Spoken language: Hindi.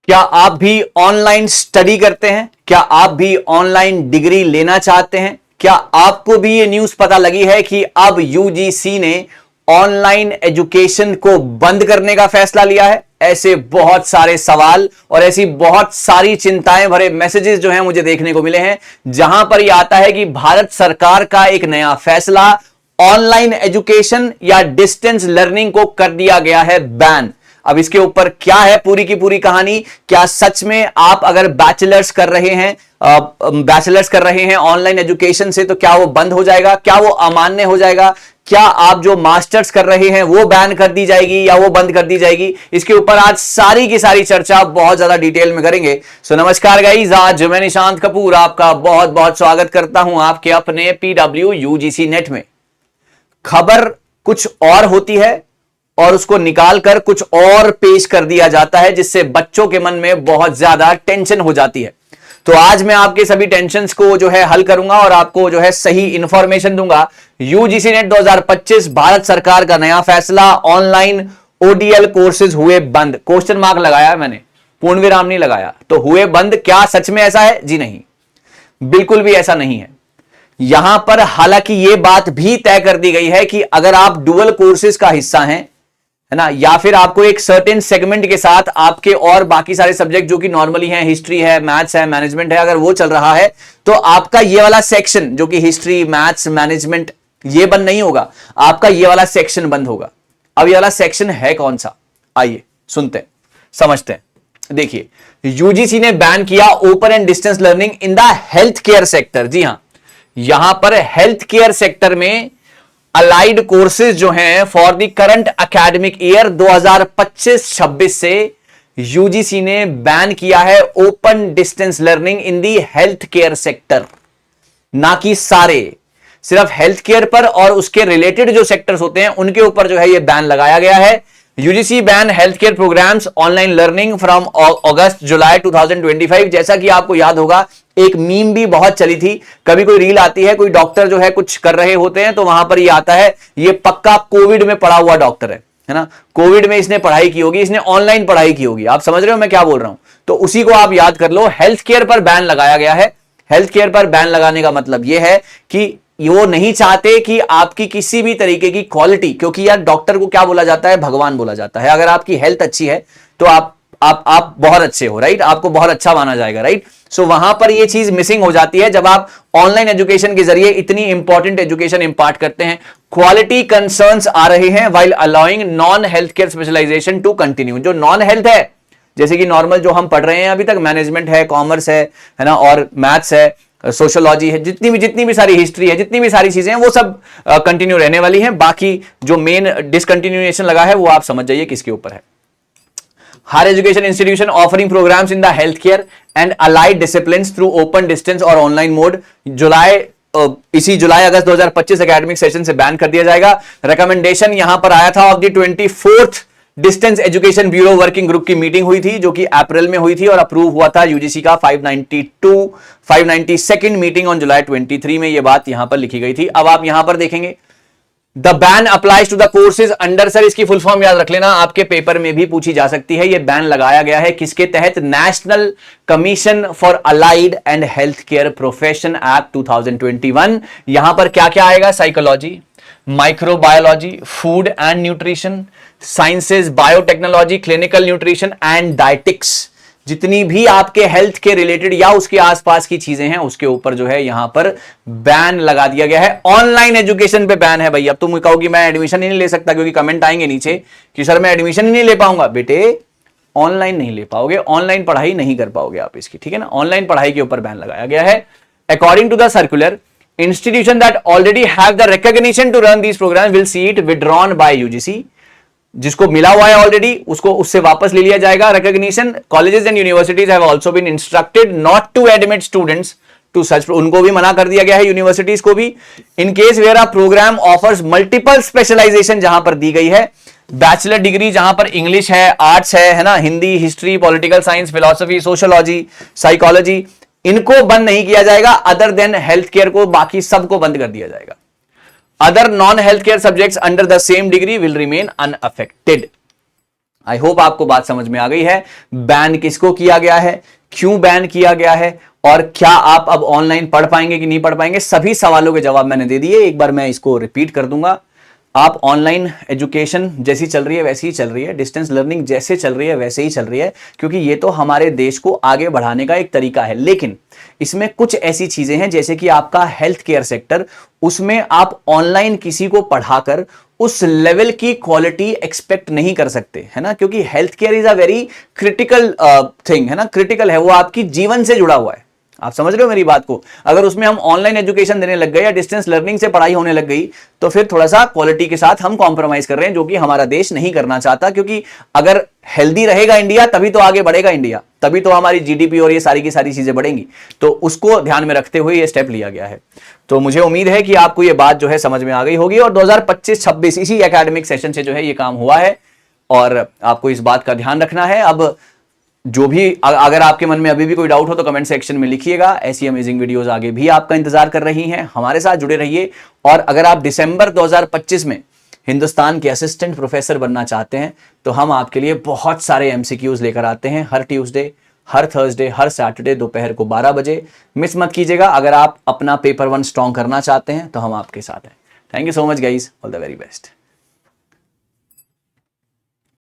क्या आप भी ऑनलाइन स्टडी करते हैं? क्या आप भी ऑनलाइन डिग्री लेना चाहते हैं? क्या आपको भी ये न्यूज़ पता लगी है कि अब यूजीसी ने ऑनलाइन एजुकेशन को बंद करने का फैसला लिया है? ऐसे बहुत सारे सवाल और ऐसी बहुत सारी चिंताएं भरे मैसेजेस जो हैं मुझे देखने को मिले हैं, जहां पर यह आता है कि भारत सरकार का एक नया फैसला, ऑनलाइन एजुकेशन या डिस्टेंस लर्निंग को कर दिया गया है बैन। अब इसके ऊपर क्या है पूरी की पूरी कहानी? क्या सच में आप अगर बैचलर्स कर रहे हैं ऑनलाइन एजुकेशन से, तो क्या वो बंद हो जाएगा? क्या वो अमान्य हो जाएगा? क्या आप जो मास्टर्स कर रहे हैं वो बैन कर दी जाएगी या वो बंद कर दी जाएगी? इसके ऊपर आज सारी की सारी चर्चा बहुत ज्यादा डिटेल में करेंगे। सो नमस्कार गाइस, आज मैं निशांत कपूर आपका बहुत बहुत स्वागत करता हूं आपके अपने पीडब्ल्यू यूजीसी नेट में। खबर कुछ और होती है और उसको निकालकर कुछ और पेश कर दिया जाता है, जिससे बच्चों के मन में बहुत ज्यादा टेंशन हो जाती है। तो आज मैं आपके सभी टेंशन्स को जो है हल करूंगा और आपको जो है सही इंफॉर्मेशन दूंगा। यूजीसी नेट 2025 भारत सरकार का नया फैसला, ऑनलाइन ओडीएल कोर्सेज हुए बंद। क्वेश्चन मार्क लगाया मैंने, पूर्ण विराम नहीं लगाया। तो हुए बंद, क्या सच में ऐसा है? जी नहीं, बिल्कुल भी ऐसा नहीं है। यहां पर हालांकि यह बात भी तय कर दी गई है कि अगर आप डुअल कोर्सेज का हिस्सा हैं, है ना, या फिर आपको एक सर्टेन सेगमेंट के साथ आपके और बाकी सारे सब्जेक्ट जो कि नॉर्मली हैं, हिस्ट्री है, मैथ्स है, मैनेजमेंट है, अगर वो चल रहा है, तो आपका ये वाला सेक्शन जो कि हिस्ट्री, मैथ्स, मैनेजमेंट, ये बंद नहीं होगा, आपका ये वाला सेक्शन बंद होगा। अब ये वाला सेक्शन है कौन सा? आइए सुनते हैं, समझते हैं। देखिए, यूजीसी ने बैन किया open and distance learning in the health care sector. जी हां, यहां पर हेल्थ केयर सेक्टर में अलाइड कोर्सेज जो हैं for the current academic year 2025-26 से यूजीसी ने बैन किया है open distance learning in the health care sector. ना कि सारे, सिर्फ हेल्थ केयर पर और उसके रिलेटेड जो सेक्टर्स होते हैं उनके ऊपर जो है ये बैन लगाया गया है। UGC ban health care programmes online learning from August July 2025। जैसा कि आपको याद होगा, एक मीम भी बहुत चली थी, कभी कोई रील आती है, कोई डॉक्टर जो है कुछ कर रहे होते हैं, तो वहां पर ये आता है, ये पक्का कोविड में पढ़ा हुआ डॉक्टर है ना, कोविड में इसने पढ़ाई की होगी, इसने ऑनलाइन पढ़ाई की होगी। आप समझ रहे हो मैं क्या बोल रहा हूं? तो उसी को आप याद कर लो। हेल्थ केयर पर बैन लगाया गया है। हेल्थ केयर पर बैन लगाने का मतलब यह है कि वो नहीं चाहते कि आपकी किसी भी तरीके की क्वालिटी, क्योंकि यार डॉक्टर को क्या बोला जाता है? भगवान बोला जाता है। अगर आपकी हेल्थ अच्छी है तो आप बहुत अच्छे हो, राइट? आपको बहुत अच्छा माना जाएगा, राइट? सो वहां पर ये चीज मिसिंग हो जाती है जब आप ऑनलाइन एजुकेशन के जरिए इतनी इंपॉर्टेंट एजुकेशन इंपार्ट करते हैं। क्वालिटी कंसर्न्स आ रहे हैं while allowing non health care specialization to continue. जो नॉन हेल्थ है, जैसे कि नॉर्मल जो हम पढ़ रहे हैं अभी तक, मैनेजमेंट है, कॉमर्स है ना, और मैथ्स है, सोशियोलॉजी है, जितनी भी सारी हिस्ट्री है, जितनी भी सारी चीजें हैं, वो सब कंटिन्यू रहने वाली हैं। बाकी जो मेन डिसकंटिन्यूएशन लगा है वो आप समझ जाइए किसके ऊपर है। Higher education institution offering programs in the health care and allied disciplines through open distance और ऑनलाइन मोड इसी जुलाई अगस्त 2025 एकेडमिक सेशन से बैन कर दिया जाएगा। रिकमेंडेशन यहां पर आया था of the 24th distance education bureau working group की मीटिंग हुई थी, जो कि अप्रैल में हुई थी, और अप्रूव हुआ था यूजीसी का 592nd मीटिंग ऑन जुलाई 23 में। यह बात यहां पर लिखी गई थी। अब आप यहां पर देखेंगे, the ban applies to the courses under, sir इसकी फुल फॉर्म याद रख लेना, आपके पेपर में भी पूछी जा सकती है। यह बैन लगाया गया है किसके तहत? National commission for allied and health care profession act 2021। यहां पर क्या क्या आएगा? Psychology, microbiology, food and nutrition, sciences, biotechnology, clinical nutrition and dietetics, जितनी भी आपके हेल्थ के रिलेटेड या उसके आसपास की चीजें हैं उसके ऊपर जो है यहां पर बैन लगा दिया गया है। ऑनलाइन एजुकेशन पे बैन है भाई। अब तुम कहोगे मैं एडमिशन ही नहीं ले सकता, क्योंकि कमेंट आएंगे नीचे कि सर मैं एडमिशन ही नहीं ले पाऊंगा। बेटे, ऑनलाइन नहीं ले पाओगे, ऑनलाइन पढ़ाई नहीं कर पाओगे आप इसकी, ठीक है ना? ऑनलाइन पढ़ाई के ऊपर बैन लगाया गया है। According to the circular, institution that already have the recognition to run this program will see it withdrawn by UGC. जिसको मिला हुआ है ऑलरेडी उसको उससे वापस ले लिया जाएगा recognition. Colleges and universities have also been instructed not to admit students to such, उनको भी मना कर दिया गया है, यूनिवर्सिटीज को भी। In case where a program offers multiple specialization, जहां पर दी गई है बैचलर डिग्री, जहां पर इंग्लिश है, आर्ट्स है ना, Hindi, history, political science, philosophy, sociology, psychology, इनको बंद नहीं किया जाएगा। अदर देन हेल्थ केयर को, बाकी सबको बंद कर दिया जाएगा। Other non-healthcare subjects under the same degree will remain unaffected. I hope आपको बात समझ में आ गई है। बैन किसको किया गया है, क्यों बैन किया गया है, और क्या आप अब ऑनलाइन पढ़ पाएंगे कि नहीं पढ़ पाएंगे, सभी सवालों के जवाब मैंने दे दिए। एक बार मैं इसको रिपीट कर दूंगा। आप ऑनलाइन एजुकेशन जैसी चल रही है वैसी ही चल रही है, डिस्टेंस लर्निंग जैसे चल रही है वैसे ही चल रही है, क्योंकि ये तो हमारे देश को आगे बढ़ाने का एक तरीका है। लेकिन इसमें कुछ ऐसी चीजें हैं जैसे कि आपका हेल्थ केयर सेक्टर, उसमें आप ऑनलाइन किसी को पढ़ाकर उस लेवल की क्वालिटी एक्सपेक्ट नहीं कर सकते, है ना, क्योंकि health care is a very critical thing, है ना, क्रिटिकल है, वो आपकी जीवन से जुड़ा हुआ है। आप समझ रहे हो मेरी बात को। अगर उसमें हम ऑनलाइन एजुकेशन देने लग गए या डिस्टेंस लर्निंग से पढ़ाई होने लग गई तो फिर थोड़ा सा क्वालिटी के साथ हम कॉम्प्रोमाइज कर रहे हैं, जो कि हमारा देश नहीं करना चाहता। क्योंकि अगर हेल्दी रहेगा इंडिया तभी तो आगे बढ़ेगा इंडिया, तभी तो हमारी जीडीपी और ये सारी की सारी चीजें बढ़ेंगी। तो उसको ध्यान में रखते हुए ये स्टेप लिया गया है। तो मुझे उम्मीद है कि आपको ये बात जो है समझ में आ गई होगी, और 2025-26 इसी एकेडमिक सेशन से जो है ये काम हुआ है, और आपको इस बात का ध्यान रखना है। अब जो भी अगर आपके मन में अभी भी कोई डाउट हो तो कमेंट सेक्शन में लिखिएगा। ऐसी अमेजिंग वीडियोस आगे भी आपका इंतजार कर रही हैं, हमारे साथ जुड़े रहिए। और अगर आप दिसंबर 2025 में हिंदुस्तान के असिस्टेंट प्रोफेसर बनना चाहते हैं तो हम आपके लिए बहुत सारे एमसीक्यूज लेकर आते हैं हर ट्यूसडे, हर थर्सडे, हर सैटरडे दोपहर को 12 बजे। मिस मत कीजिएगा। अगर आप अपना पेपर 1 स्ट्रॉन्ग करना चाहते हैं तो हम आपके साथ हैं। Thank you so much guys, all the very best.